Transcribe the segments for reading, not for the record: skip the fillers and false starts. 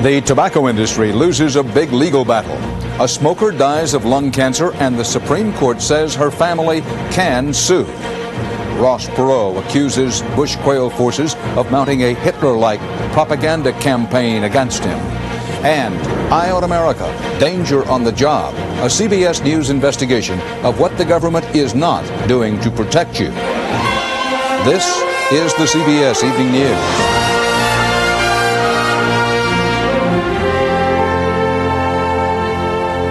The tobacco industry loses a big legal battle. A smoker dies of lung cancer, and the Supreme Court says her family can sue. Ross Perot accuses Bush Quayle forces of mounting a Hitler-like propaganda campaign against him. And Eye on America, Danger on the Job, a CBS News investigation of what the government is not doing to protect you. This is the CBS Evening News.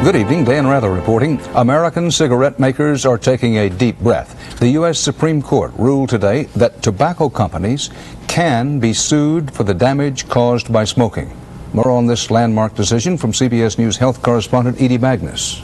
Good evening, Dan Rather reporting. American cigarette makers are taking a deep breath. The U.S. Supreme Court ruled today that tobacco companies can be sued for the damage caused by smoking. More on this landmark decision from CBS News health correspondent Edie Magnus.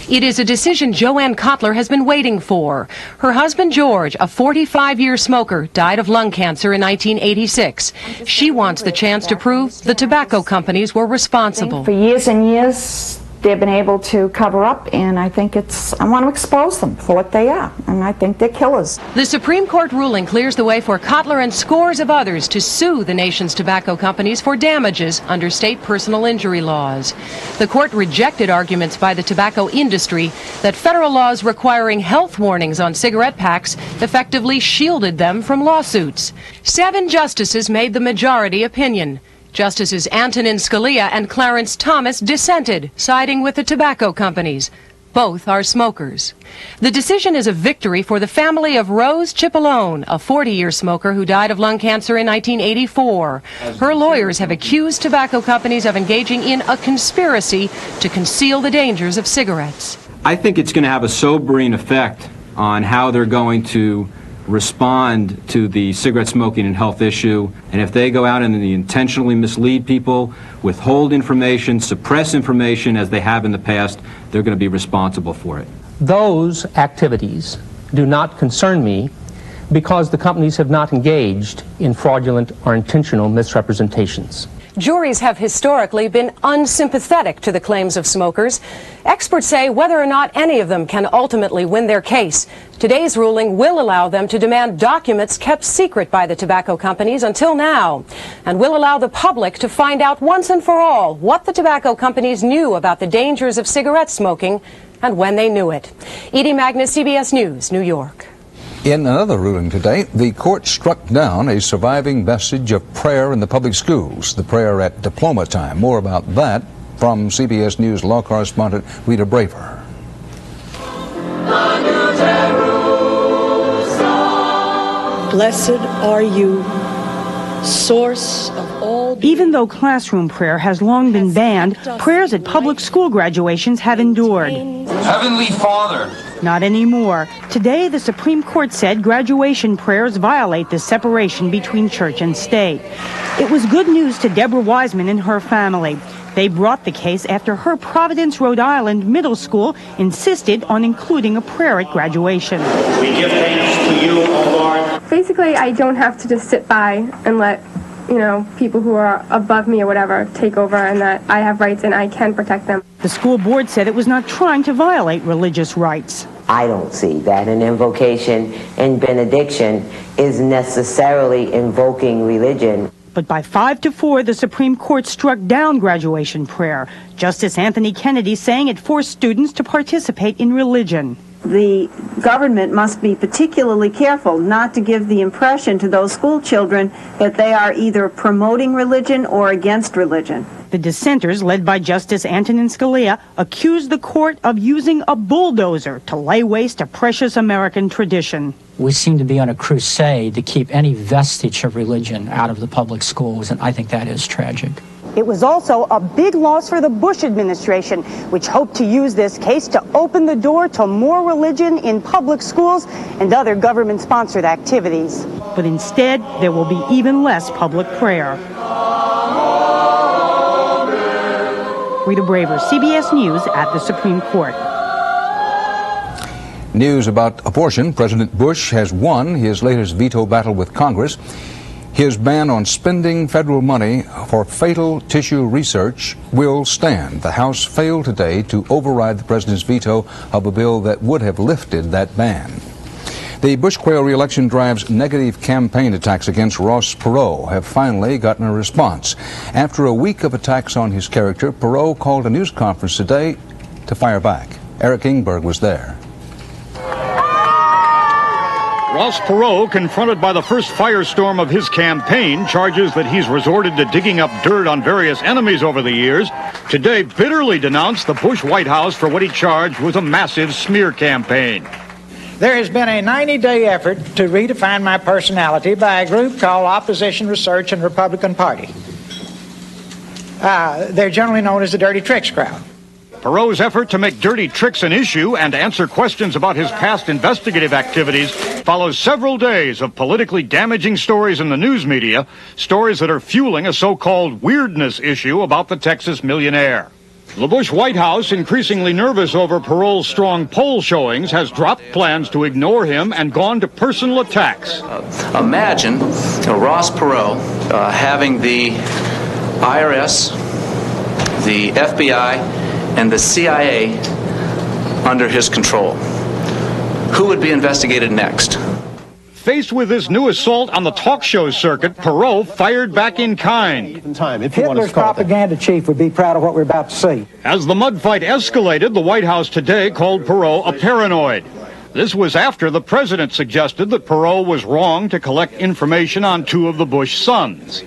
It is a decision Joanne Kotler has been waiting for. Her husband George, a 45-year smoker, died of lung cancer in 1986. She wants the chance to prove the tobacco companies were responsible. For years and years, they've been able to cover up, and I want to expose them for what they are, and I think they're killers. The Supreme Court ruling clears the way for Kotler and scores of others to sue the nation's tobacco companies for damages under state personal injury laws. The court rejected arguments by the tobacco industry that federal laws requiring health warnings on cigarette packs effectively shielded them from lawsuits. 7 justices made the majority opinion. Justices Antonin Scalia and Clarence Thomas dissented, siding with the tobacco companies. Both are smokers. The decision is a victory for the family of Rose Cipollone, a 40-year smoker who died of lung cancer in 1984. Her lawyers have accused tobacco companies of engaging in a conspiracy to conceal the dangers of cigarettes. I think it's going to have a sobering effect on how they're going to respond to the cigarette smoking and health issue, and if they go out and intentionally mislead people, withhold information, suppress information as they have in the past, they're going to be responsible for it. Those activities do not concern me because the companies have not engaged in fraudulent or intentional misrepresentations. Juries have historically been unsympathetic to the claims of smokers. Experts say whether or not any of them can ultimately win their case, today's ruling will allow them to demand documents kept secret by the tobacco companies until now, and will allow the public to find out once and for all what the tobacco companies knew about the dangers of cigarette smoking and when they knew it. Edie Magnus, CBS News, New York. In another ruling today, the court struck down a surviving vestige of prayer in the public schools, the prayer at diploma time. More about that from CBS News law correspondent Rita Braver. Blessed are you, source of all. Even though classroom prayer has long been banned, prayers at public school graduations have endured. Heavenly Father. Not anymore. Today, the Supreme Court said graduation prayers violate the separation between church and state. It was good news to Deborah Wiseman and her family. They brought the case after her Providence, Rhode Island middle school insisted on including a prayer at graduation. We give thanks to you, O Lord. Basically, I don't have to just sit by and let people who are above me or whatever take over, and that I have rights and I can protect them. The school board said it was not trying to violate religious rights. I don't see that an invocation and benediction is necessarily invoking religion. But by 5-4, the Supreme Court struck down graduation prayer. Justice Anthony Kennedy saying it forced students to participate in religion. The government must be particularly careful not to give the impression to those school children that they are either promoting religion or against religion. The dissenters, led by Justice Antonin Scalia, accused the court of using a bulldozer to lay waste a precious American tradition. We seem to be on a crusade to keep any vestige of religion out of the public schools, and I think that is tragic. It was also a big loss for the Bush administration, which hoped to use this case to open the door to more religion in public schools and other government-sponsored activities. But instead, there will be even less public prayer. Rita Braver, CBS News at the Supreme Court. News about abortion. President Bush has won his latest veto battle with Congress. His ban on spending federal money for fatal tissue research will stand. The House failed today to override the president's veto of a bill that would have lifted that ban. The Bush Quayle re-election drive's negative campaign attacks against Ross Perot have finally gotten a response. After a week of attacks on his character, Perot called a news conference today to fire back. Eric Ingberg was there. Ross Perot, confronted by the first firestorm of his campaign, charges that he's resorted to digging up dirt on various enemies over the years, today bitterly denounced the Bush White House for what he charged was a massive smear campaign. There has been a 90-day effort to redefine my personality by a group called Opposition Research and Republican Party. They're generally known as the Dirty Tricks crowd. Perot's effort to make dirty tricks an issue and answer questions about his past investigative activities follows several days of politically damaging stories in the news media, stories that are fueling a so-called weirdness issue about the Texas millionaire. The Bush White House, increasingly nervous over Perot's strong poll showings, has dropped plans to ignore him and gone to personal attacks. Imagine Ross Perot having the IRS, the FBI, and the CIA under his control. Who would be investigated next? Faced with this new assault on the talk show circuit, Perot fired back in kind. Hitler's propaganda chief would be proud of what we're about to see. As the mud fight escalated, the White House today called Perot a paranoid. This was after the president suggested that Perot was wrong to collect information on two of the Bush sons.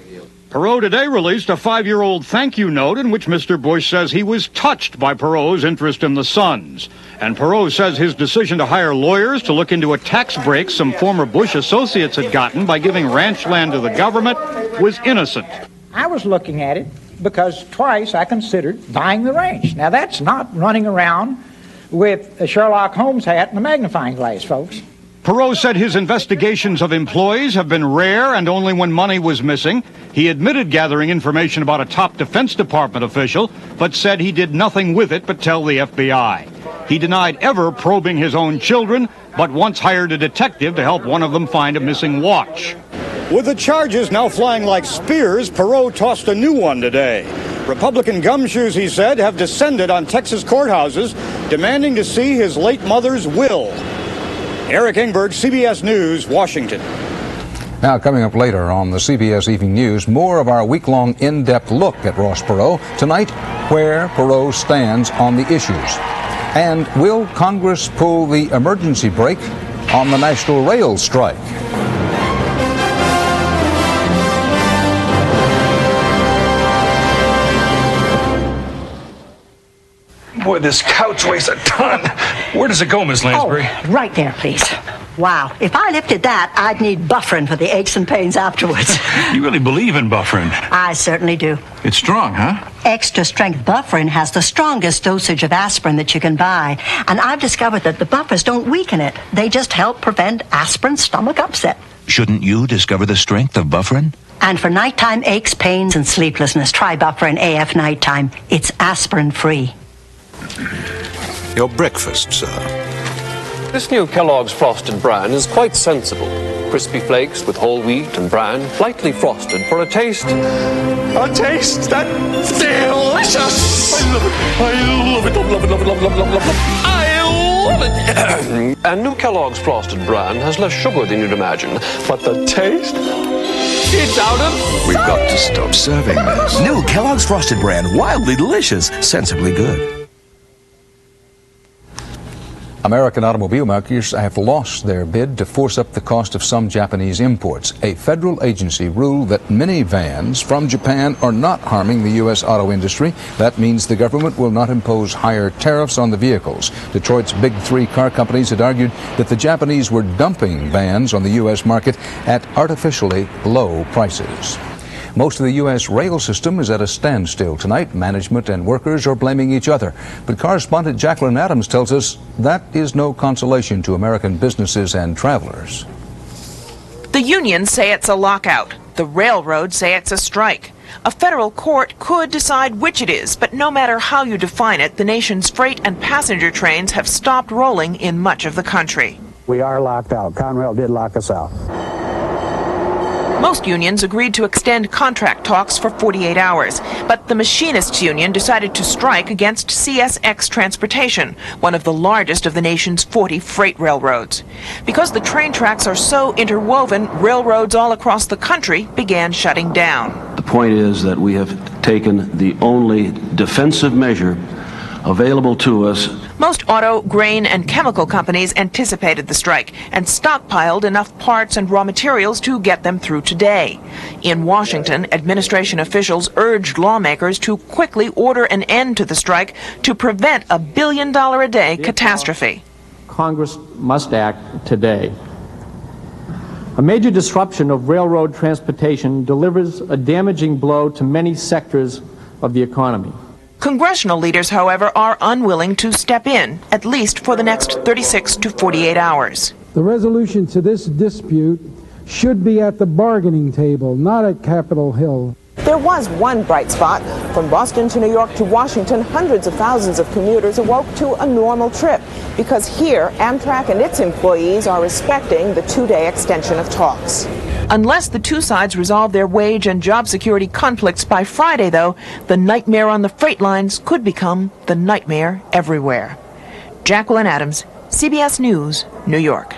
Perot today released a 5-year-old thank you note in which Mr. Bush says he was touched by Perot's interest in the sons. And Perot says his decision to hire lawyers to look into a tax break some former Bush associates had gotten by giving ranch land to the government was innocent. I was looking at it because twice I considered buying the ranch. Now that's not running around with a Sherlock Holmes hat and a magnifying glass, folks. Perot said his investigations of employees have been rare and only when money was missing. He admitted gathering information about a top Defense Department official, but said he did nothing with it but tell the FBI. He denied ever probing his own children, but once hired a detective to help one of them find a missing watch. With the charges now flying like spears, Perot tossed a new one today. Republican gumshoes, he said, have descended on Texas courthouses, demanding to see his late mother's will. Eric Ingberg, CBS News, Washington. Now, coming up later on the CBS Evening News, more of our week-long in-depth look at Ross Perot. Tonight, where Perot stands on the issues. And will Congress pull the emergency brake on the national rail strike? Boy, this couch weighs a ton. Where does it go, Miss Lansbury? Oh, right there, please. Wow. If I lifted that, I'd need Bufferin for the aches and pains afterwards. You really believe in Bufferin? I certainly do. It's strong, huh? Extra strength Bufferin has the strongest dosage of aspirin that you can buy. And I've discovered that the buffers don't weaken it. They just help prevent aspirin stomach upset. Shouldn't you discover the strength of Bufferin? And for nighttime aches, pains, and sleeplessness, try Bufferin AF Nighttime. It's aspirin-free. Your breakfast, sir. This new Kellogg's Frosted Bran is quite sensible. Crispy flakes with whole wheat and bran, lightly frosted for a taste. A taste that's delicious! I love it. I love it. Love it, love it, love it, love it, love it, love it. I love it. And new Kellogg's Frosted Bran has less sugar than you'd imagine, but the taste? It's out of We've got to stop serving this. New Kellogg's Frosted Bran, wildly delicious, sensibly good. American automobile makers have lost their bid to force up the cost of some Japanese imports. A federal agency ruled that minivans from Japan are not harming the U.S. auto industry. That means the government will not impose higher tariffs on the vehicles. Detroit's big three car companies had argued that the Japanese were dumping vans on the U.S. market at artificially low prices. Most of the U.S. rail system is at a standstill tonight. Management and workers are blaming each other. But correspondent Jacqueline Adams tells us that is no consolation to American businesses and travelers. The unions say it's a lockout. The railroads say it's a strike. A federal court could decide which it is, but no matter how you define it, the nation's freight and passenger trains have stopped rolling in much of the country. We are locked out. Conrail did lock us out. Most unions agreed to extend contract talks for 48 hours, but the Machinists Union decided to strike against CSX Transportation, one of the largest of the nation's 40 freight railroads. Because the train tracks are so interwoven, railroads all across the country began shutting down. The point is that we have taken the only defensive measure available to us. Most auto, grain, and chemical companies anticipated the strike and stockpiled enough parts and raw materials to get them through today. In Washington, administration officials urged lawmakers to quickly order an end to the strike to prevent a billion-dollar-a-day catastrophe. Congress must act today. A major disruption of railroad transportation delivers a damaging blow to many sectors of the economy. Congressional leaders, however, are unwilling to step in, at least for the next 36 to 48 hours. The resolution to this dispute should be at the bargaining table, not at Capitol Hill. There was one bright spot. From Boston to New York to Washington, hundreds of thousands of commuters awoke to a normal trip, because here, Amtrak and its employees are respecting the two-day extension of talks. Unless the two sides resolve their wage and job security conflicts by Friday, though, the nightmare on the freight lines could become the nightmare everywhere. Jacqueline Adams, CBS News, New York.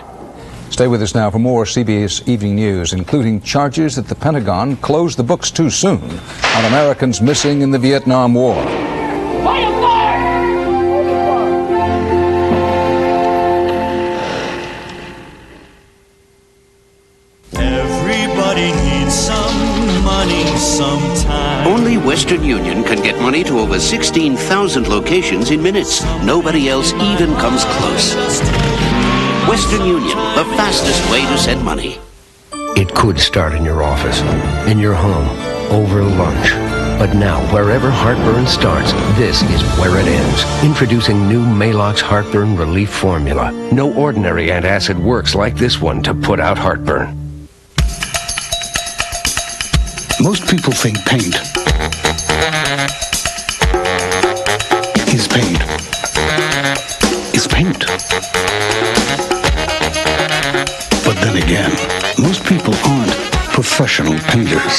Stay with us now for more CBS Evening News, including charges that the Pentagon closed the books too soon on Americans missing in the Vietnam War. Everybody needs some money sometime. Only Western Union can get money to over 16,000 locations in minutes. Nobody else even comes close. Western Union, the fastest way to send money. It could start in your office, in your home, over lunch. But now, wherever heartburn starts, this is where it ends. Introducing new Maalox Heartburn Relief Formula. No ordinary antacid works like this one to put out heartburn. Most people think paint is paint. Is paint. But then again, most people aren't professional painters.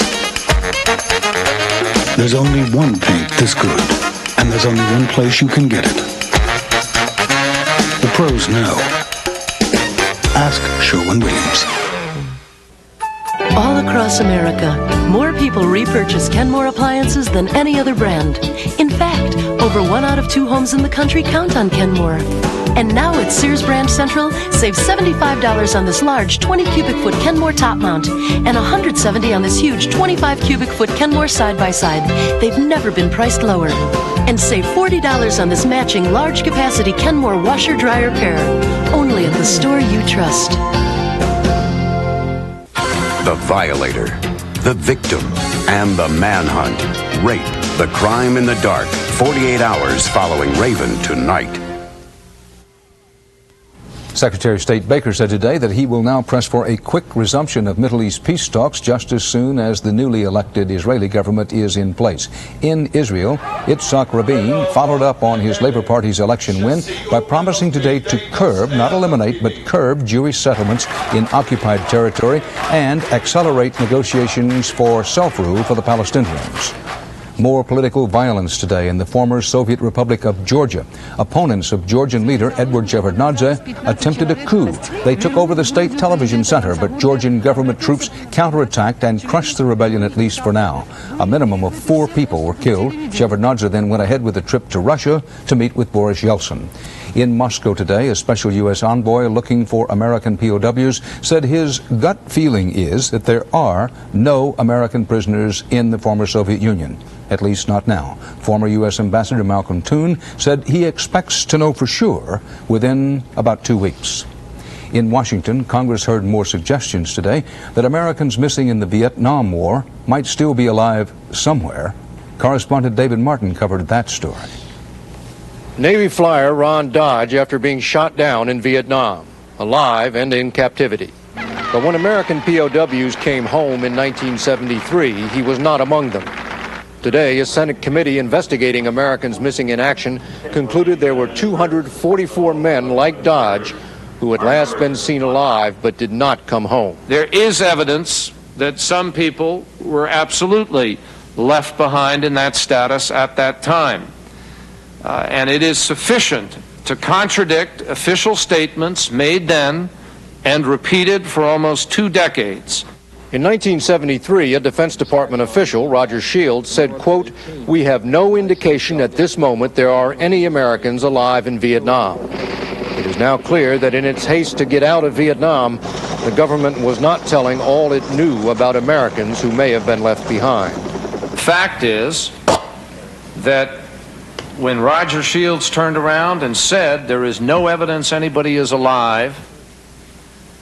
There's only one paint this good, and there's only one place you can get it. The pros know. Ask Sherwin-Williams. All across America, more people repurchase Kenmore appliances than any other brand. In fact, over 1 out of 2 homes in the country count on Kenmore. And now at Sears Brand Central, save $75 on this large 20 cubic foot Kenmore top mount and $170 on this huge 25 cubic foot Kenmore side-by-side. They've never been priced lower. And save $40 on this matching large capacity Kenmore washer dryer pair. Only at the store you trust. The violator, the victim, and the manhunt. Rape, the crime in the dark. 48 hours following Raven tonight. Secretary of State Baker said today that he will now press for a quick resumption of Middle East peace talks just as soon as the newly elected Israeli government is in place. In Israel, Yitzhak Rabin followed up on his Labor Party's election win by promising today to curb, not eliminate, but curb Jewish settlements in occupied territory and accelerate negotiations for self-rule for the Palestinians. More political violence today in the former Soviet Republic of Georgia. Opponents of Georgian leader Edward Shevardnadze attempted a coup. They took over the state television center, but Georgian government troops counterattacked and crushed the rebellion, at least for now. A minimum of 4 people were killed. Shevardnadze then went ahead with a trip to Russia to meet with Boris Yeltsin. In Moscow today, a special U.S. envoy looking for American POWs said his gut feeling is that there are no American prisoners in the former Soviet Union, at least not now. Former U.S. Ambassador Malcolm Toon said he expects to know for sure within about 2 weeks. In Washington, Congress heard more suggestions today that Americans missing in the Vietnam War might still be alive somewhere. Correspondent David Martin covered that story. Navy flyer Ron Dodge after being shot down in Vietnam, alive and in captivity. But when American POWs came home in 1973, he was not among them. Today, a Senate committee investigating Americans missing in action concluded there were 244 men like Dodge who had last been seen alive but did not come home. There is evidence that some people were absolutely left behind in that status at that time. And it is sufficient to contradict official statements made then and repeated for almost 2 decades. In 1973, a Defense Department official, Roger Shields, said, quote, "We have no indication at this moment there are any Americans alive in Vietnam." It is now clear that in its haste to get out of Vietnam, the government was not telling all it knew about Americans who may have been left behind. The fact is that when Roger Shields turned around and said there is no evidence anybody is alive,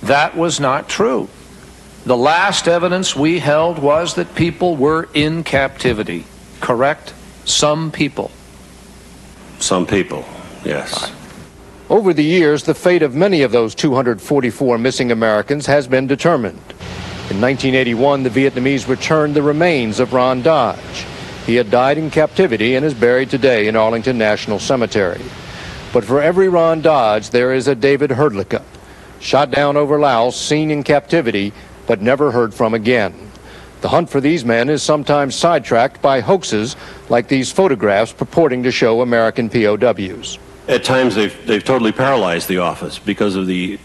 that was not true. The last evidence we held was that people were in captivity. Correct? Some people. Some people, yes. Over the years, the fate of many of those 244 missing Americans has been determined. In 1981, the Vietnamese returned the remains of Ron Dodge. He had died in captivity and is buried today in Arlington National Cemetery. But for every Ron Dodge, there is a David Herdlicka, shot down over Laos, seen in captivity, but never heard from again. The hunt for these men is sometimes sidetracked by hoaxes like these photographs purporting to show American POWs. At times they've totally paralyzed the office because of the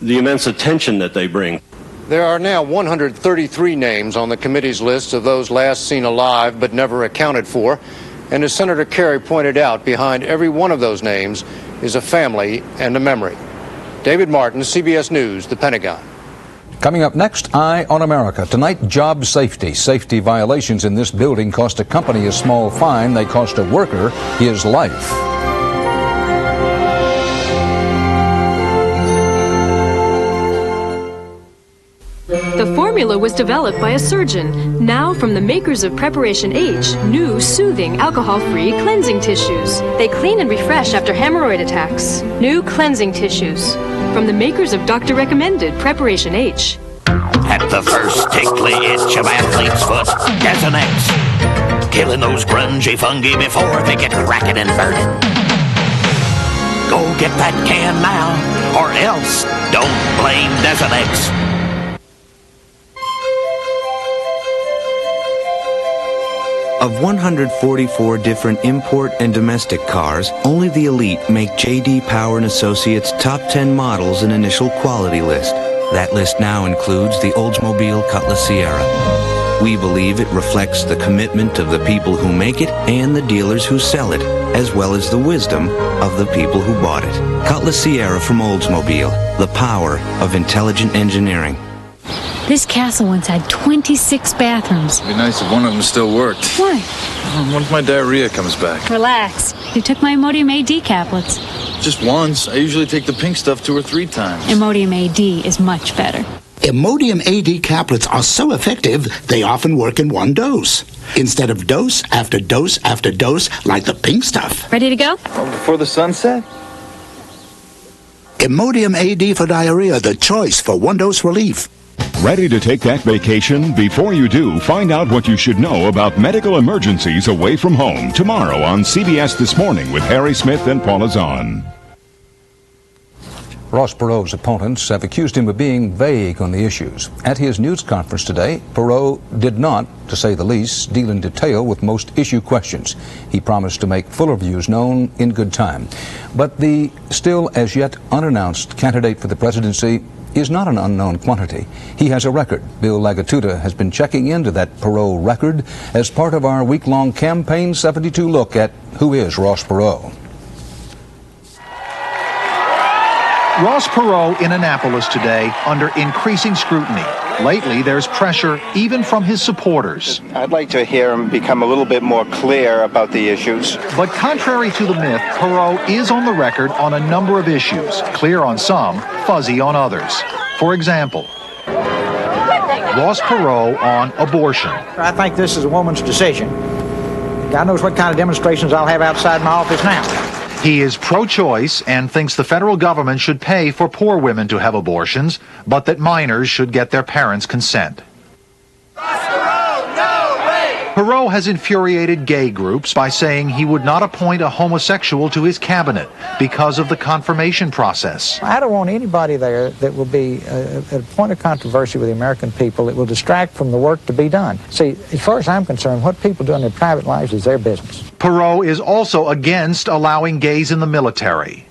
immense attention that they bring. There are now 133 names on the committee's list of those last seen alive but never accounted for. And as Senator Kerry pointed out, behind every one of those names is a family and a memory. David Martin, CBS News, The Pentagon. Coming up next, Eye on America. Tonight, job safety. Safety violations in this building cost a company a small fine. They cost a worker his life. The formula was developed by a surgeon. Now, from the makers of Preparation H, new soothing alcohol-free cleansing tissues. They clean and refresh after hemorrhoid attacks. New cleansing tissues. From the makers of doctor-recommended Preparation H. At the first tickly itch of athlete's foot, Desonex. Killing those grungy fungi before they get cracking and burning. Go get that can now, or else don't blame Desonex. Of 144 different import and domestic cars, only the elite make J.D. Power & Associates' top 10 models an initial quality list. That list now includes the Oldsmobile Cutlass Sierra. We believe it reflects the commitment of the people who make it and the dealers who sell it, as well as the wisdom of the people who bought it. Cutlass Sierra from Oldsmobile, the power of intelligent engineering. This castle once had 26 bathrooms. It'd be nice if one of them still worked. Why? What if my diarrhea comes back? Relax. You took my Imodium AD caplets. Just once. I usually take the pink stuff 2 or 3 times. Imodium AD is much better. Imodium AD caplets are so effective, they often work in one dose. Instead of dose after dose after dose, like the pink stuff. Ready to go? Before the sunset? Imodium AD for diarrhea, the choice for one-dose relief. Ready to take that vacation? Before you do, find out what you should know about medical emergencies away from home tomorrow on CBS This Morning with Harry Smith and Paula Zahn. Ross Perot's opponents have accused him of being vague on the issues. At his news conference today, Perot did not, to say the least, deal in detail with most issue questions. He promised to make fuller views known in good time. But the still as yet unannounced candidate for the presidency is not an unknown quantity. He has a record. Bill Lagatuda has been checking into that Perot record as part of our week-long Campaign 72 look at who is Ross Perot. Ross Perot in Annapolis today under increasing scrutiny. Lately, there's pressure even from his supporters. I'd like to hear him become a little bit more clear about the issues. But contrary to the myth, Perot is on the record on a number of issues, clear on some, fuzzy on others. For example, Ross Perot on abortion. I think this is a woman's decision. God knows what kind of demonstrations I'll have outside my office now. He is pro-choice and thinks the federal government should pay for poor women to have abortions, but that minors should get their parents' consent. Perot Perot has infuriated gay groups by saying he would not appoint a homosexual to his cabinet because of the confirmation process. I don't want anybody there that will be a point of controversy with the American people. It will distract from the work to be done. See, as far as I'm concerned, what people do in their private lives is their business. Perot is also against allowing gays in the military.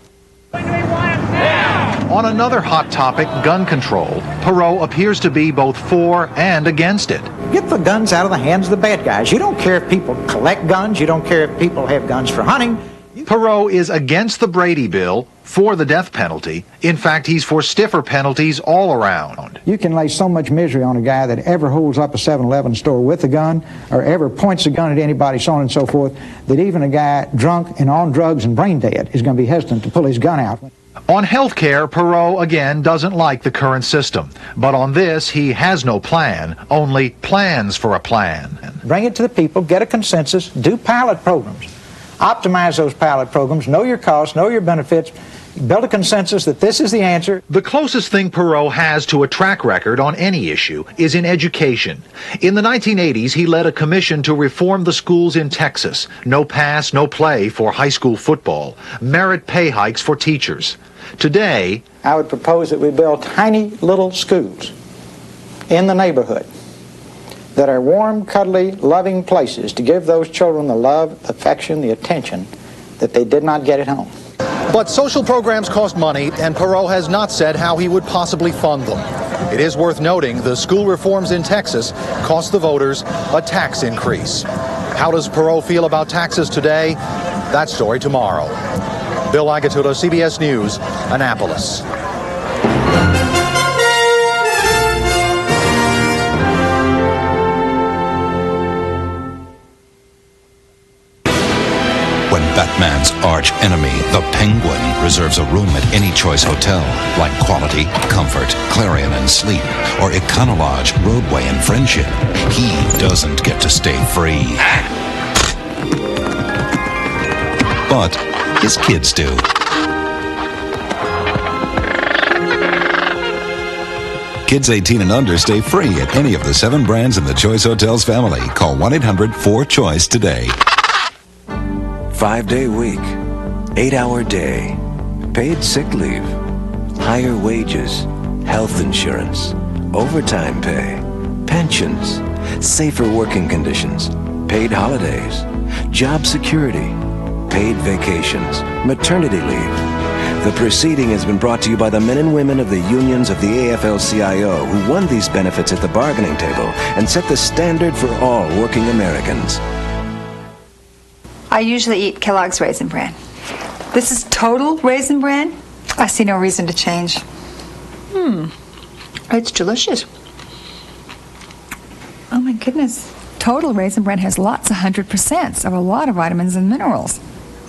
On another hot topic, gun control, Perot appears to be both for and against it. Get the guns out of the hands of the bad guys. You don't care if people collect guns. You don't care if people have guns for hunting. Perot is against the Brady bill, for the death penalty. In fact, he's for stiffer penalties all around. You can lay so much misery on a guy that ever holds up a 7-Eleven store with a gun or ever points a gun at anybody, so on and so forth, that even a guy drunk and on drugs and brain dead is going to be hesitant to pull his gun out. On health care, Perot again doesn't like the current system. But on this, he has no plan, only plans for a plan. Bring it to the people, get a consensus, do pilot programs. Optimize those pilot programs, know your costs, know your benefits, build a consensus that this is the answer. The closest thing Perot has to a track record on any issue is in education. In the 1980s, he led a commission to reform the schools in Texas. No pass, no play for high school football. Merit pay hikes for teachers. Today, I would propose that we build tiny little schools in the neighborhood that are warm, cuddly, loving places to give those children the love, affection, the attention that they did not get at home. But social programs cost money, and Perot has not said how he would possibly fund them. It is worth noting the school reforms in Texas cost the voters a tax increase. How does Perot feel about taxes today? That story tomorrow. Bill Agatulo, CBS News, Annapolis. When Batman's arch enemy, the Penguin, reserves a room at any choice hotel, like Quality, Comfort, Clarion and Sleep, or Econolodge, Roadway and Friendship, he doesn't get to stay free. But his kids do. Kids 18 and under stay free at any of the 7 brands in the Choice Hotels family. Call 1-800-4CHOICE today. 5-day week, 8-hour day, paid sick leave, higher wages, health insurance, overtime pay, pensions, safer working conditions, paid holidays, job security, paid vacations, maternity leave. The proceeding has been brought to you by the men and women of the unions of the AFL-CIO who won these benefits at the bargaining table and set the standard for all working Americans. I usually eat Kellogg's Raisin Bran. This is total Raisin Bran. I see no reason to change. It's delicious. Oh my goodness. Total Raisin Bran has lots of 100% of a lot of vitamins and minerals.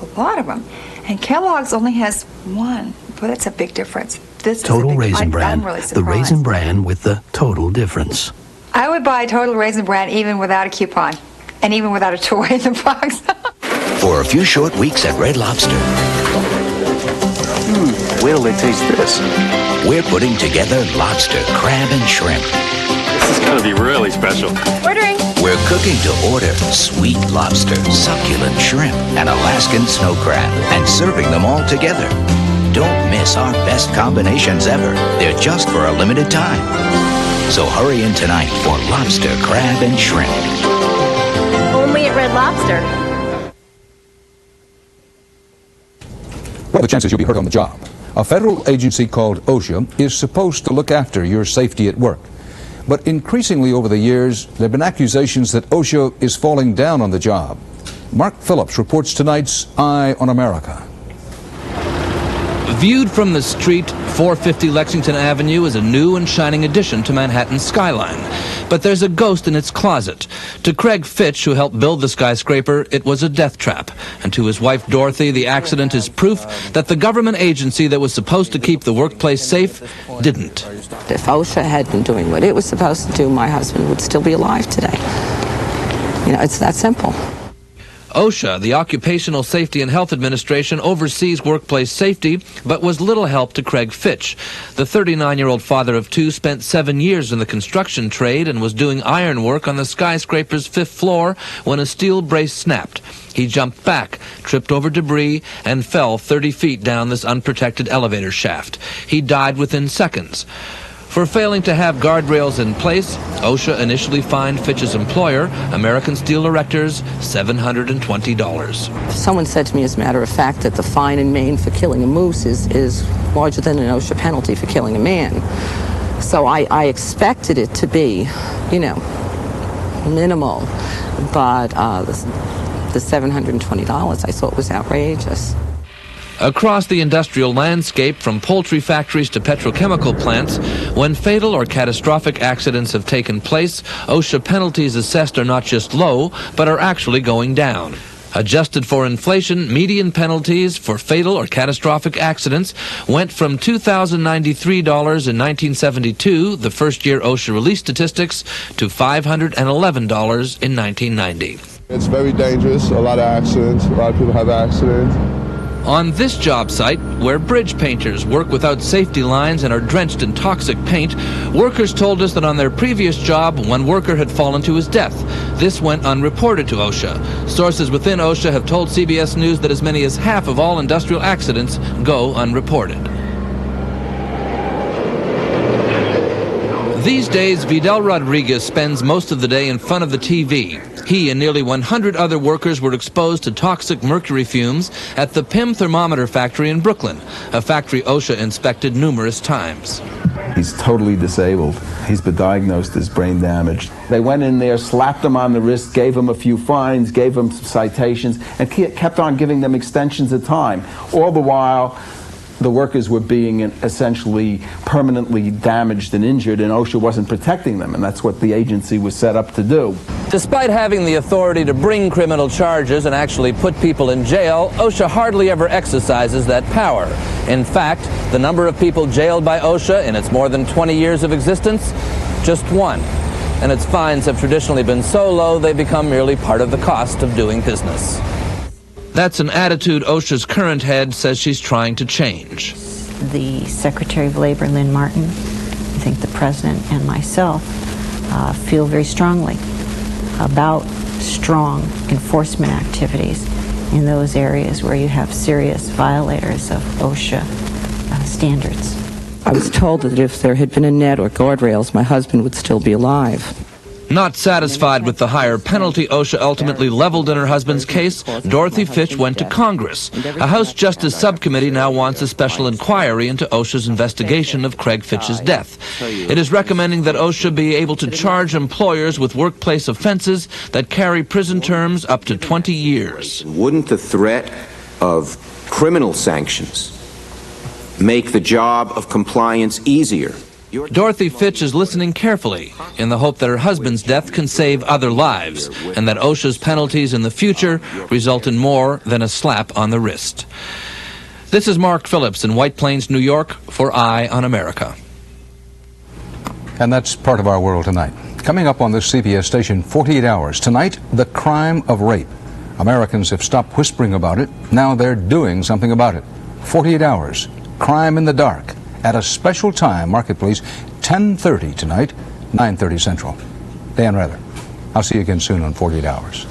A lot of them. And Kellogg's only has one. Boy, that's a big difference. This Total is a big, Raisin Bran. I'm really The surprised. Raisin Bran with the total difference. I would buy Total Raisin Bran even without a coupon. And even without a toy in the box. For a few short weeks at Red Lobster. Wait till they taste this. We're putting together lobster, crab, and shrimp. This is going to be really special. Ordering. We're cooking to order sweet lobster, succulent shrimp, and Alaskan snow crab, and serving them all together. Don't miss our best combinations ever. They're just for a limited time. So hurry in tonight for lobster, crab, and shrimp. Only at Red Lobster. What are the chances you'll be hurt on the job? A federal agency called OSHA is supposed to look after your safety at work. But increasingly over the years, there have been accusations that OSHA is falling down on the job. Mark Phillips reports tonight's Eye on America. Viewed from the street, 450 Lexington Avenue is a new and shining addition to Manhattan's skyline. But there's a ghost in its closet. To Craig Fitch, who helped build the skyscraper, it was a death trap. And to his wife Dorothy, the accident is proof that the government agency that was supposed to keep the workplace safe didn't. If OSHA had been doing what it was supposed to do, my husband would still be alive today. You know, it's that simple. OSHA, the Occupational Safety and Health Administration, oversees workplace safety, but was little help to Craig Fitch. The 39-year-old father of two spent 7 years in the construction trade and was doing iron work on the skyscraper's 5th floor when a steel brace snapped. He jumped back, tripped over debris, and fell 30 feet down this unprotected elevator shaft. He died within seconds. For failing to have guardrails in place, OSHA initially fined Fitch's employer, American Steel Erectors, $720. Someone said to me, as a matter of fact, that the fine in Maine for killing a moose is larger than an OSHA penalty for killing a man. So I expected it to be, minimal, but the $720 I thought was outrageous. Across the industrial landscape, from poultry factories to petrochemical plants, when fatal or catastrophic accidents have taken place, OSHA penalties assessed are not just low, but are actually going down. Adjusted for inflation, median penalties for fatal or catastrophic accidents went from $2,093 in 1972, the first year OSHA released statistics, to $511 in 1990. It's very dangerous, a lot of accidents, a lot of people have accidents. On this job site, where bridge painters work without safety lines and are drenched in toxic paint, workers told us that on their previous job, one worker had fallen to his death. This went unreported to OSHA. Sources within OSHA have told CBS News that as many as half of all industrial accidents go unreported. These days, Vidal Rodriguez spends most of the day in front of the TV. He and nearly 100 other workers were exposed to toxic mercury fumes at the PIM thermometer factory in Brooklyn, a factory OSHA inspected numerous times. He's totally disabled. He's been diagnosed as brain damaged. They went in there, slapped him on the wrist, gave him a few fines, gave him some citations, and kept on giving them extensions of time. All the while, the workers were being essentially permanently damaged and injured, and OSHA wasn't protecting them, and that's what the agency was set up to do. Despite having the authority to bring criminal charges and actually put people in jail, OSHA hardly ever exercises that power. In fact, the number of people jailed by OSHA in its more than 20 years of existence, just one. And its fines have traditionally been so low they become merely part of the cost of doing business. That's an attitude OSHA's current head says she's trying to change. The Secretary of Labor, Lynn Martin, I think the President and myself feel very strongly about strong enforcement activities in those areas where you have serious violators of OSHA standards. I was told that if there had been a net or guardrails, my husband would still be alive. Not satisfied with the higher penalty OSHA ultimately leveled in her husband's case, Dorothy Fitch went to Congress. A House Justice Subcommittee now wants a special inquiry into OSHA's investigation of Craig Fitch's death. It is recommending that OSHA be able to charge employers with workplace offenses that carry prison terms up to 20 years. Wouldn't the threat of criminal sanctions make the job of compliance easier? Dorothy Fitch is listening carefully in the hope that her husband's death can save other lives and that OSHA's penalties in the future result in more than a slap on the wrist. This is Mark Phillips in White Plains, New York for Eye on America. And that's part of our world tonight. Coming up on this CBS station, 48 hours. Tonight, the crime of rape. Americans have stopped whispering about it. Now they're doing something about it. 48 hours. Crime in the dark. At a special time, Marketplace, 10:30 tonight, 9:30 Central. Dan Rather. I'll see you again soon on 48 Hours.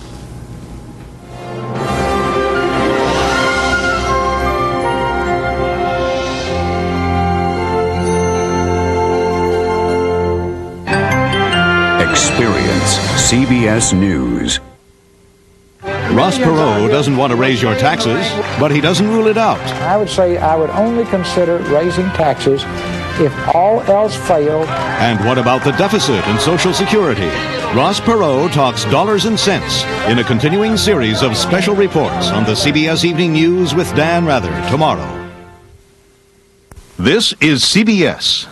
Experience CBS News. Ross Perot doesn't want to raise your taxes, but he doesn't rule it out. I would say I would only consider raising taxes if all else failed. And what about the deficit in Social Security? Ross Perot talks dollars and cents in a continuing series of special reports on the CBS Evening News with Dan Rather tomorrow. This is CBS.